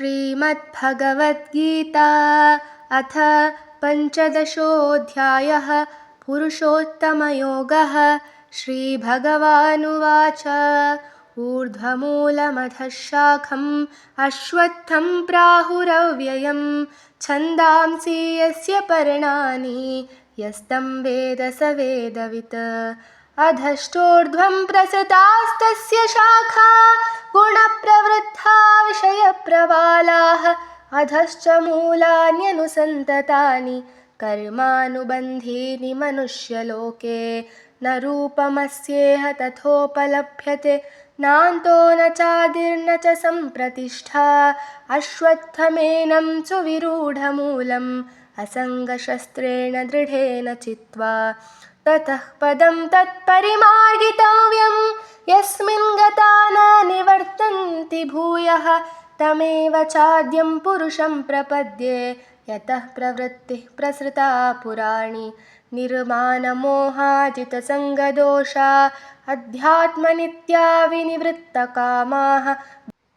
श्रीमद्भगवद्गीता अथ पञ्चदशोऽध्यायः पुरुषोत्तमयोगः। श्रीभगवानुवाच ऊर्ध्वमूलमधः शाखम् अश्वत्थं प्राहुरव्ययं छन्दांसि यस्य पर्णानि यस्तं वेद स वेदवित्। अधश्चोर्ध्वं प्रसृतास्तस्य शाखा गुणप्रवृद्धा विषयप्रवालाः अधश्च मूलान्यनुसन्ततानि कर्मानुबन्धीनि मनुष्यलोके। न रूपमस्येह तथोपलभ्यते नान्तो न चादिर्न च सम्प्रतिष्ठा। अश्वत्थमेनं सुविरूढमूलम् असङ्गशस्त्रेण दृढेन चित्वा ततः पदं तत्परिमार्गितव्यं यस्मिन् गता न निवर्तन्ति भूयः। तमेव चाद्यं पुरुषं प्रपद्ये यतः प्रवृत्तिः प्रसृता पुराणी। निर्मानमोहाजितसङ्गदोषा अध्यात्मनित्या विनिवृत्तकामाः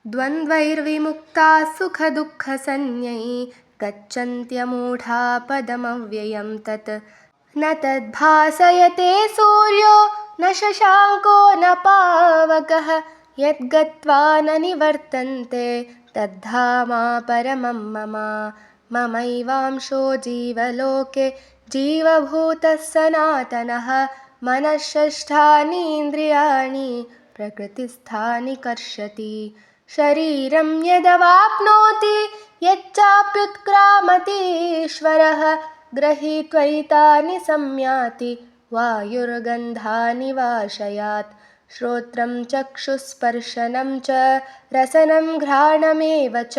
द्वन्द्वैर्विमुक्ताः सुखदुःखसंज्ञैः गच्छन्त्यमूढा पदमव्ययं तत्। न तद्भासयते सूर्यो न शशाङ्को न पावकः यद्गत्वा न निवर्तन्ते तद्धामा परमं मम। ममैवांशो जीवलोके जीवभूतः सनातनः। मनःषष्ठानीन्द्रियाणि प्रकृतिस्थानि कर्षति। शरीरं यदवाप्नोति यच्चाप्युत्क्रामतीश्वरः गृहीत्वैतानि संयाति वायुर्गन्धानि वाशयात्। श्रोत्रं चक्षुस्पर्शनं च रसनं घ्राणमेव च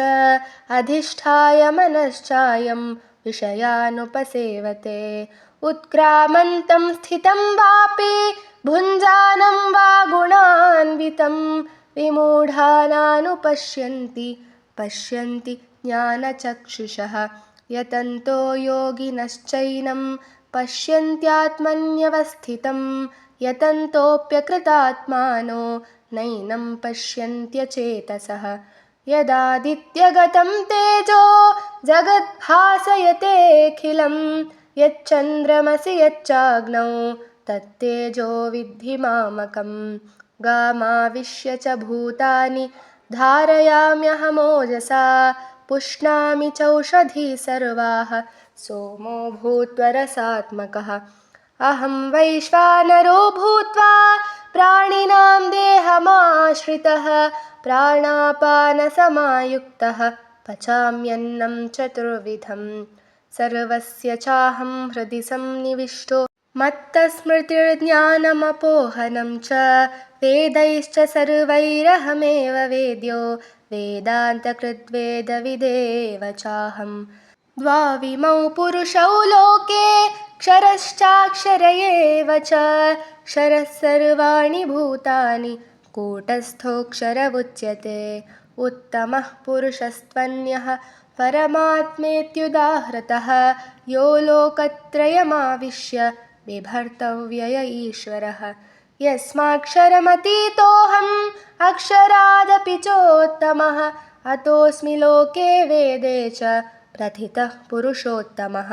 अधिष्ठाय मनश्चायं विषयानुपसेवते। उत्क्रामन्तं स्थितं वापि भुञ्जानं वा गुणान्वितं विमूढानानुपश्यन्ति पश्यन्ति ज्ञानचक्षुषः। यतन्तो योगिनश्चैनं पश्यन्त्यात्मन्यवस्थितं यतन्तोऽप्यकृतात्मानो नैनं पश्यन्त्यचेतसः। यदादित्यगतं तेजो जगद्भासयतेऽखिलं यच्चन्द्रमसि यच्चाग्नौ तत्तेजो विद्धि मामकम्। गामाविश्य च भूतानि धारयाम्यहमोजसा पुष्णामि चौषधी सर्वाः सोमो भूत्वरसात्मकः। अहं वैश्वानरो भूत्वा प्राणिनां देहमाश्रितः प्राणापानसमायुक्तः पचाम्यन्नं चतुर्विधं। सर्वस्य चाहं हृदि सन्निविष्टो मत्तस्मृतिर्ज्ञानमपोहनं च वेदैश्च सर्वैरहमेव वेद्यो वेदान्तकृद्वेदविदेव चाहम्। द्वाविमौ पुरुषौ लोके क्षरश्चाक्षर एव च क्षरः सर्वाणि भूतानि कूटस्थोऽक्षर उच्यते। उत्तमः पुरुषस्त्वन्यः परमात्मेत्युदाहृतः यो लोकत्रयमाविश्य बिभर्तव्यय ईश्वरः। यस्माक्षरमतीतोऽहम् अक्षरादपि चोत्तमः अतोऽस्मि लोके वेदे च प्रथितः पुरुषोत्तमः।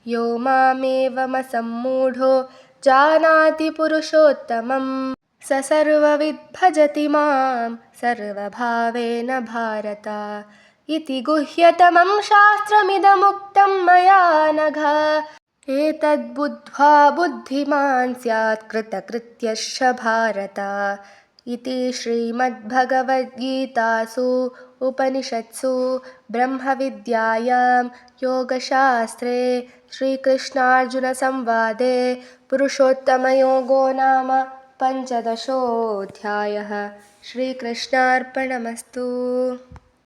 यो मामेवमसम्मूढो जानाति पुरुषोत्तमं स सर्वविद् भजति मां सर्वभावेन भारत। इति गुह्यतमं शास्त्रमिदमुक्तं मया नघ एतद्बुद्ध्वा बुद्धिमान् स्यात् कृतकृत्यश्च भारत। इति श्रीमद्भगवद्गीतासु उपनिषत्सु ब्रह्मविद्यायां योगशास्त्रे श्रीकृष्णार्जुनसंवादे पुरुषोत्तमयोगो नाम पञ्चदशोऽध्यायः। श्रीकृष्णार्पणमस्तु।